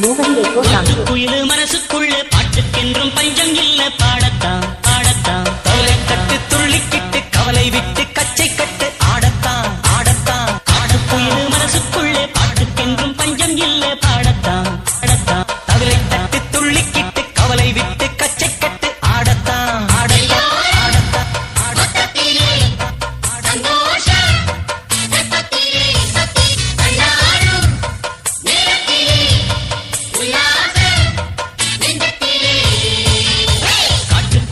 குயிலு மனசுக்குள்ள பாட்டுக்கென்றும் பஞ்சம் இல்ல பாடத்தான் பாடத்தான் கவலை கட்டு துள்ளிக்கிட்டு கவலை விட்டு கச்சை கட்டு ஆடத்தான் ஆடத்தான் ஆட குயிலு மனசுக்குள்ள பாட்டுக்கென்றும் பஞ்சம் இல்ல பாடத்தான் பாடத்தான் கவலை கட்டு துள்ளிக்கிட்டு கவலை விட்டு கச்சை கட்டு ஆடத்தான் ஆடத்தான் ஆடத்தான்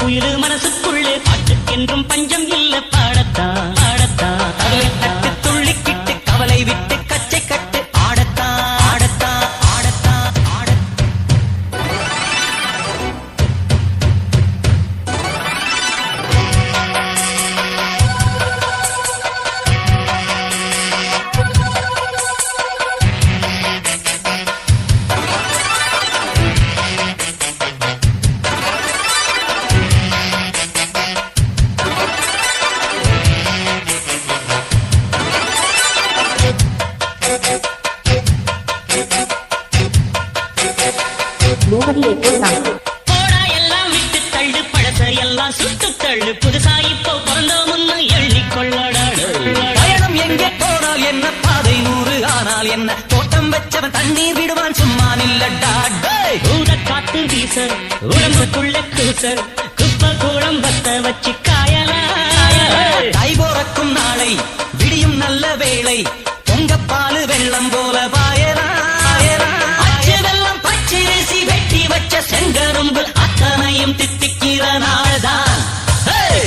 குயிலு மனசுக்குள்ளே பாட்டுக்கென்றும் பஞ்சம் இல்ல பாடத்தான் ஆடத்தான் கவலை கட்டு துள்ளிக்கிட்டு கவலை விட்டு கச்சை கட்டு ஆடத்தான் ஆடத்தான் ஆடத்தான் போடா எல்லாம் விட்டு தள்ளு பழச எல்லாம் சுட்டு தள்ளு புதுசா இப்போ பிறந்தோம் எண்ணிக்கொள்ளடாடு பயணம் எங்கே போனால் என்ன பாதை 100 ஆனால் என்ன தோட்டம் வச்சவன் தண்ணீர் விடுவான் சும்மா நில்லடா ஊத காத்து வீச உடம்புக்குள்ள கூச குப்ப கூடம் பத்த வச்சு காயலா கை போறக்கும் நாளை விடியும் நல்ல வேளை பொங்கப்பாலு வெள்ளம் போல பாயலா வெட்டி வச்ச செங்கரும்பு அத்தனையும் தித்திக்கிற நாள்தான்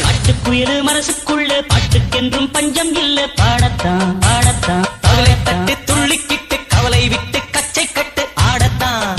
பாட்டுக்குயிலு மனசுக்குள்ள பாட்டுக்கென்றும் பஞ்சம் இல்ல பாடத்தான் ஆடத்தான் கவலை தட்டு துள்ளிக்கிட்டு கவலை விட்டு கச்சை கட்டு ஆடத்தான்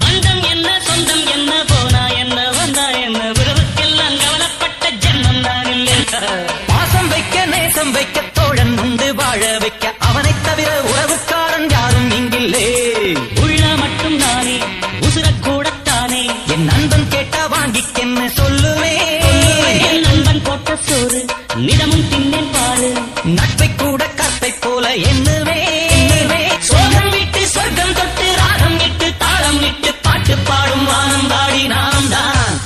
பந்தம் என்ன சொந்தம் என்ன போனா என்ன வந்தா என்ன உறவுக்கெல்லாம் கவலைப்பட்ட ஜென்மம் தான் இல்லை பாசம் வைக்க நேசம் வைக்க தோழன் உண்டு வாழ வைக்க அவனை தவிர உறவுக்காரன் யாரும் இங்கில்லே உள்ள மட்டும் தானே உசுரக்கூடத்தானே என் நண்பன் கேட்டா வாங்கிக்கென்னு சொல்லுவேன் என் நண்பன் போட்ட சோறு நிதமும் தின்னேன் பாரு நட்பை கூட கற்பை போல எண்ணுவே சோகம் விட்டு சொர்க்கம் தொட்டு ராகம் விட்டு தாளம் விட்டு பாட்டு பாடும் வானம் பாடி நாம் தான்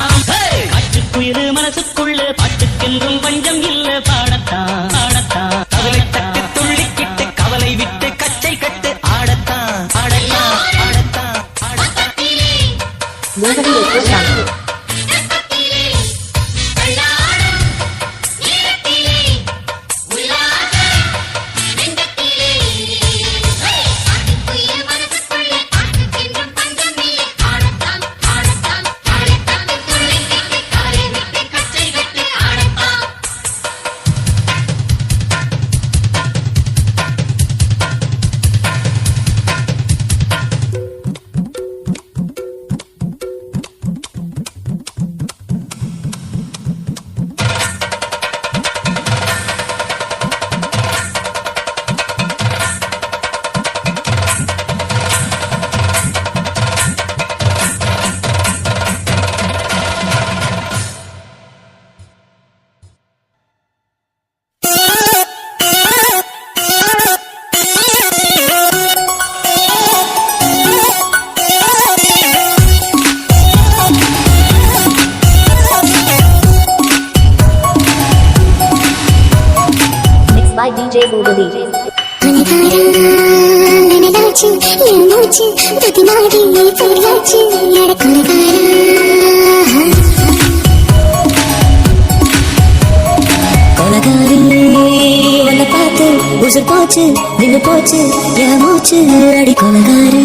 காட்டுக்குயிலு மனசுக்குள்ள பாட்டுக்கென்றும் பஞ்சம் இல்ல பாடத்தான் ஆடத்தான் கவலை தட்டு துள்ளிக்கிட்டு கவலை விட்டு கச்சை கட்டு ஆடத்தான் ஆடத்தான் ஆடத்தான் ஆடத்தான் by DJ Bubali. உசுர் போச்சு நின்னு போச்சு என் மூச்சு அடி கொலகாரி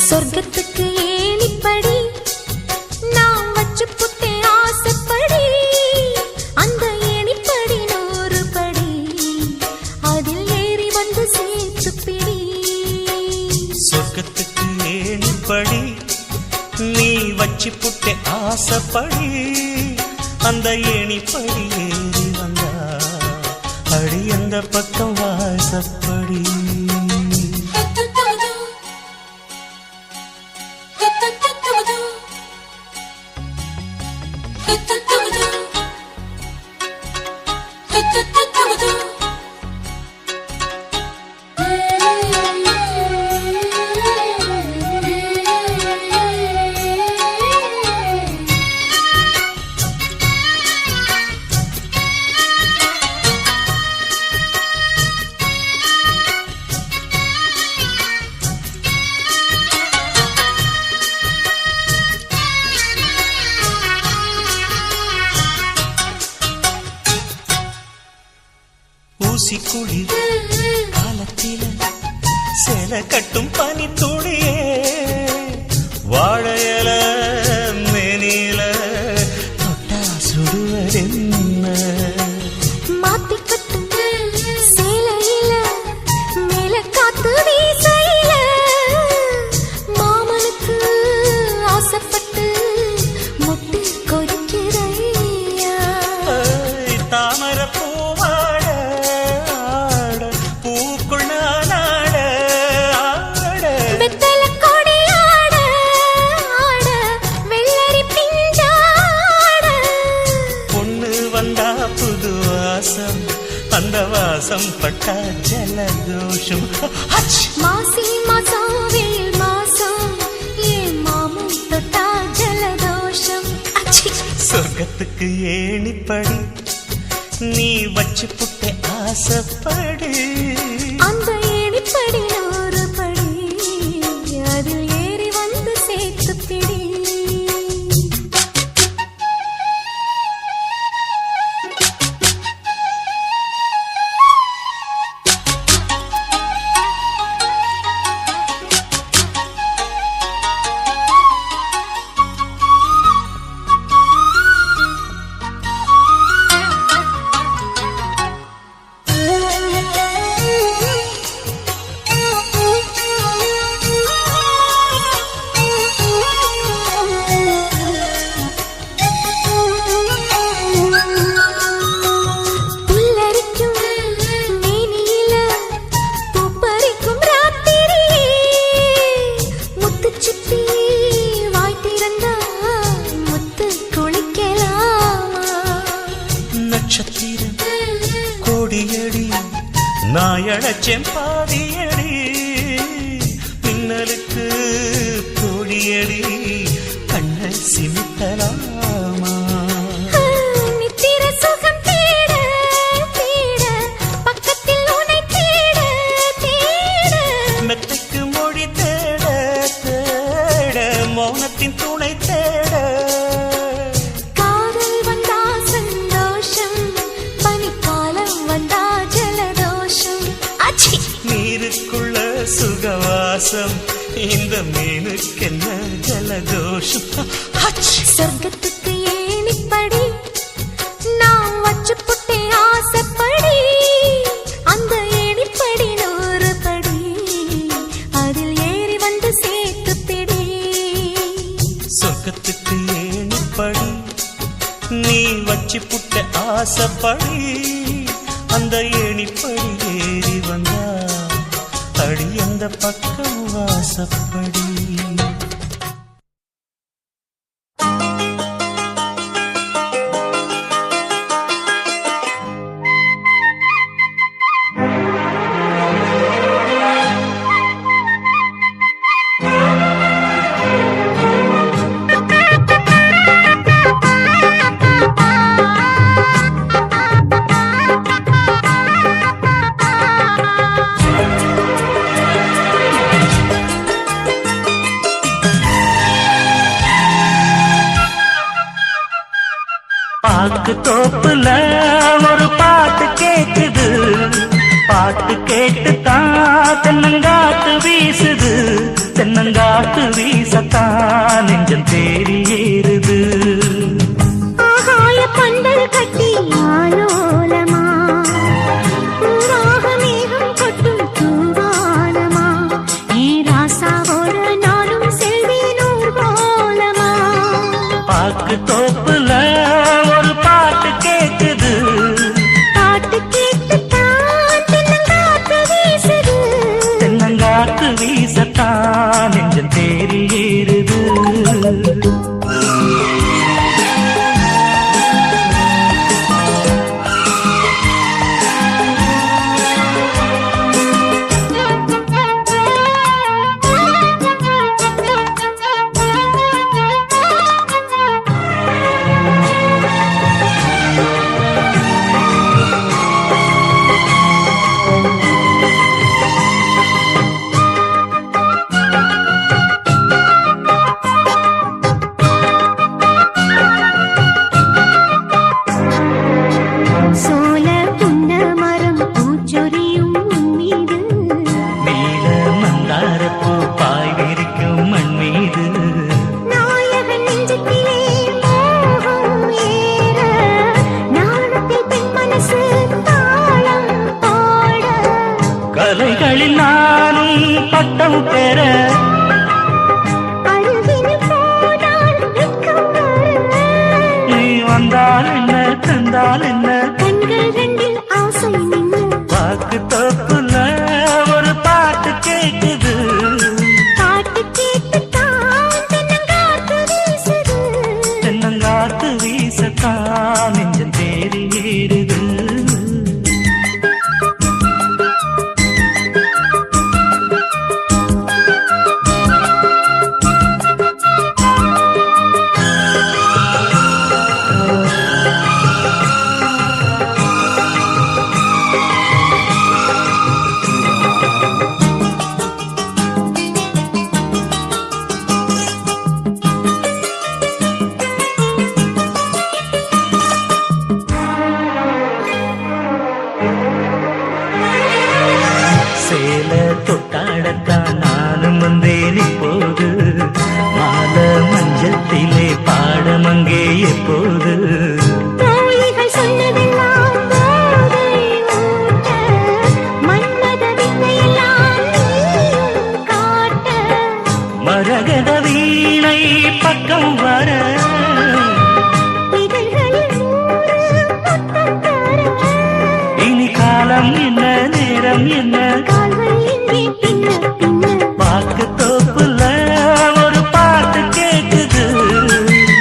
சொர்க்கத்துக்கு ஏணிப்படி நான் வச்சு புட்டே ஆசைப்படி அந்த ஏணிப்படி 100 படி அதில் ஏறி வந்து சேர்த்து பிடி சொர்க்கத்துக்கு ஏணிப்படி நீ வச்சு புட்டே ஆசைப்படி அந்த ஏணிப்படி ஏறி வந்தா அடி அந்த பக்கம் வாசப்படி ஊசி குளிர் காலத்தில சேல கட்டும் பனி துளியே வாழையல மேனில தொட்டா சுடுவதென்ன மாத்தி கட்டும் சேலையில மேல காத்து வீசையில மாமனுக்கு ஆசைப்பட்டு முட்டு கொதிக்கிறையா தாமர பூவாட பூக்குள் நானாட வெத்தல கொடி ஆட ஆட வெள்ளரி பிஞ்சாட பொண்ணு வந்தா புது வாசம் அந்த வாசம் பட்டா ஜலதோஷம் மாசி மாசம் வெயில் மாசம் ஏன் மாமன் தொட்டா ஜலதோஷம் சொர்க்கத்துக்கு ஏணிப்படி நீ வச்சு புட்டே ஆசைப்படி அந்த ஏணிப்படி 100 படி அதில் ஏறி வந்து சேர்த்து பிடி புல்லரிக்கும் மேனியில பூப்பறிக்கும் ராத்திரியே முத்துச்சிப்பி வாய் திறந்தா முத்து குளிக்கலாமா நட்சத்திரம் கோடியடி நாயடச்சேன் பாதியடி மின்னலுக்கு கோடியடி கண்ண சிமித்தலாமா நித்திர சுகம் தேட தேட பக்கத்தில் உன்னை தேட தேட மெத்தைக்கு மொழி தேட தேட மௌனத்தின் துணை தேட காதல் வந்தா சந்தோஷம் பனிக்காலம் வந்தா ஜலதோஷம் நீருக்குள்ள சுகவாசம் இந்த மீனுக்கென்ன ஜலதோஷம் சொர்க்கத்துக்கு ஏணிப்படி நான் வச்சு புட்டே ஆசைப்படி அந்த ஏணிப்படி 100 படி அதில் ஏறி வந்து சேர்த்து பிடி சொர்க்கத்துக்கு ஏணிப்படி நீ வச்சு புட்ட ஆசைப்படி அந்த ஏணிப்படி ஏறி வந்தா அடி அந்த பக்கம் வாசப்படி பாக்கு தோப்புல ஒரு பாட்டு கேக்குது பாட்டு கேட்டு தான் காத்து வீசத்தான் நெஞ்சம் தேறி ஏறுது. கலைகளில் நானும் பட்டம் பெற நீ வந்தால் என்ன தந்தால் என்ன கண்கள் ரெண்டில் ஆசை நின்று வாக்கு தப்புல ஒரு பாட்டு கேட்குது. பாட்டு கேட்டுத்தான் தென்னங்காத்து வீசுது. தென்னங்காத்து வீசத்தான் நெஞ்சம் தேறி ஏறுது. சேல தொட்டாடத்தான் நானும் வந்தேன் இப்போது. மால மஞ்சத்திலே பாடம் அங்கே எப்போது. தோழிகள் சொன்னதெல்லாம் போதை ஊட்ட, மன்மத வித்தையெல்லாம் நீயும் காட்ட. மரகத வீணை பக்கம் வர இதழ்களில் 100 முத்தம் தர. இனி காலம் என்ன நேரம் என்ன கால்கள் இன்றி பின்ன பின்ன பாக்கு தோப்புல ஒரு பாட்டு கேட்குது.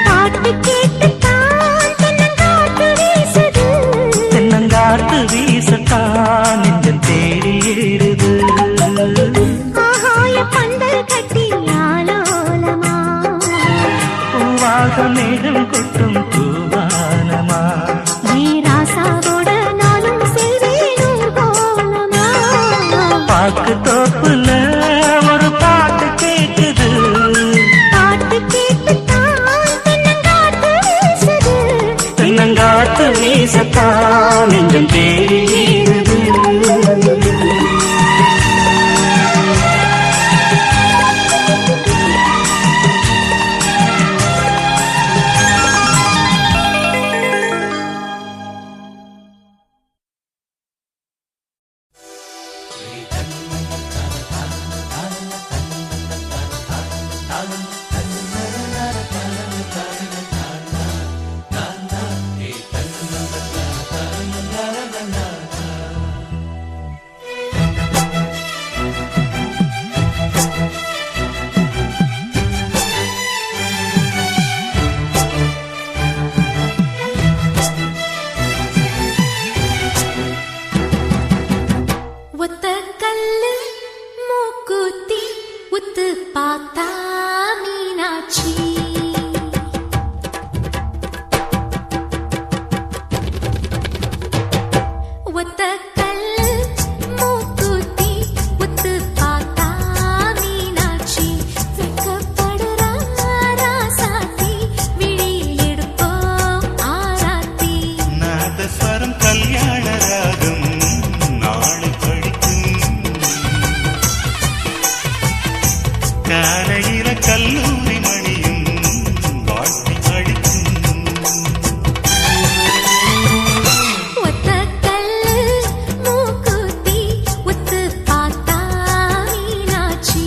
பாட்டு கேட்டுத்தான் தென்னங்காத்து வீசுது. தென்னங்காத்து வீசத்தான் நெஞ்சம் தேடி ஏறுது. ஆகாய பந்தல் கட்டி ஆலோலமா, பூவாக மேகம் கொட்டும் பூவானமா. வீராசாவோட நானும் செல்வேன் கோலமா. பாக்கு தோப்புல ஒரு பாட்டு கேட்குது. பாட்டு கேட்டுத்தான் தென்னங்காத்து வீசுது. தென்னங்காத்து வீசத்தான் நெஞ்சம் தேடி ஏறுது. ஒத்த கல்லு மூக்குத்தி உத்து பார்த்தா மீனாட்சி. ஒத்த கல்லு மூக்குத்தி உத்து பார்த்தா மீனாட்சி. வெக்கப்படுறா ராசாத்தி, விழியில் எடுப்போம் ஆராத்தி. நாதஸ்வரம் கல்யாண ராகம் நாளை படிக்கும். காலையில கல்லூரி மணியும் வாழ்த்தி படிக்கும். ஒத்த கல்லு மூக்குத்தி உத்து பார்த்தா மீனாட்சி.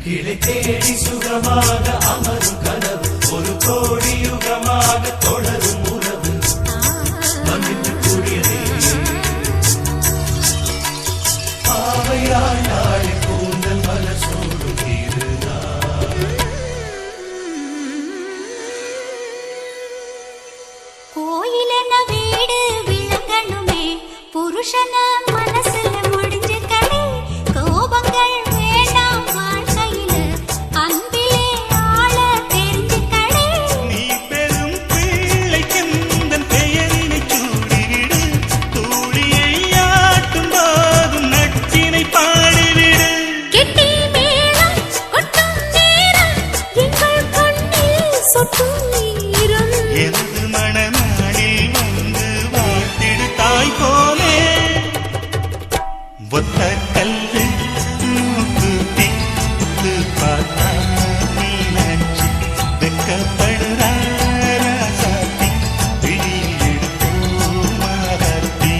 கிளை தேடி சுகமாக அமரும் கனவு ஒரு கோடி யுகமாக தொடரும் உறவு மன்னிப்புக்குரியதே ஆவையால் நாளை கூந்தல் மலசோடு கோயிலென வீடு விளங்கணுமே புருஷன மனசுல முடிஞ்ச கடை கோபங்கள் வேண்டாம் வாழ்க்கையில அன்பிலே ஆள தெரிஞ்ச கடை நீ பெரும் பிள்ளைக்கெந்தன் பெயரினை சூடிவிடு தூளியை ஆட்டும் போதும் நச்சினை பாடிவிடு கெட்டி மேளம் கொட்டும் நேரம் எங்கள் கண்ணில் சொட்டும் நீரம் எனது மணநாளில் வந்து வாழ்த்திடு தாய் போலே ஒத்த கல்லு மூக்குத்தி பார்த்தா மீனாட்சி வெக்கப்படுறா ராசாத்தி விழியில் எடுப்போம் மாராத்தி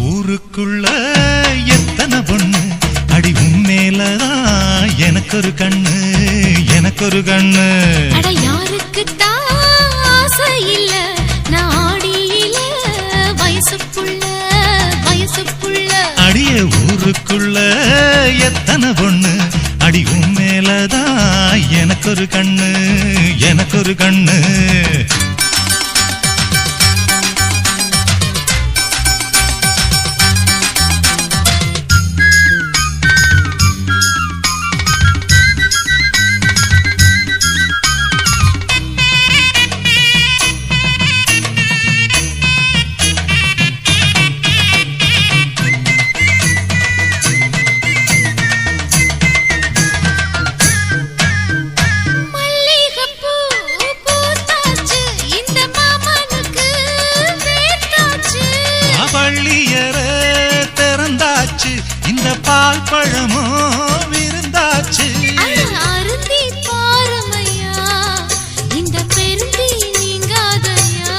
ஊருக்குள்ள எத்தனை பொண்ணு அடி உண்மையிலதான் எனக்கொரு கண்ணு எனக்கொரு கண்ணு அட யாருக்கு ஆசை இல்ல நாடியில வயசுக்குள்ள அடிய ஊருக்குள்ள எத்தனை பொண்ணு அடி உண்மையிலதான் எனக்கொரு கண்ணு எனக்கொரு கண்ணு மல்லிகைப்பூ பூத்தாச்சு இந்த மாமனுக்கு வேத்தாச்சு பள்ளியற திறந்தாச்சு இந்த பால் பழமோ விருந்தாச்சு அருந்தி பாருமையா இந்த பெருந்தி நீங்காதையா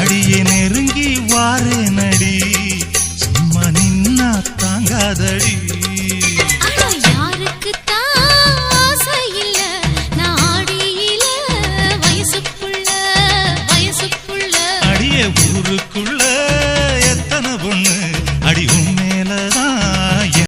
அடியே நெருங்கி வாரே நடி சும்மா நின்னா தாங்காதடி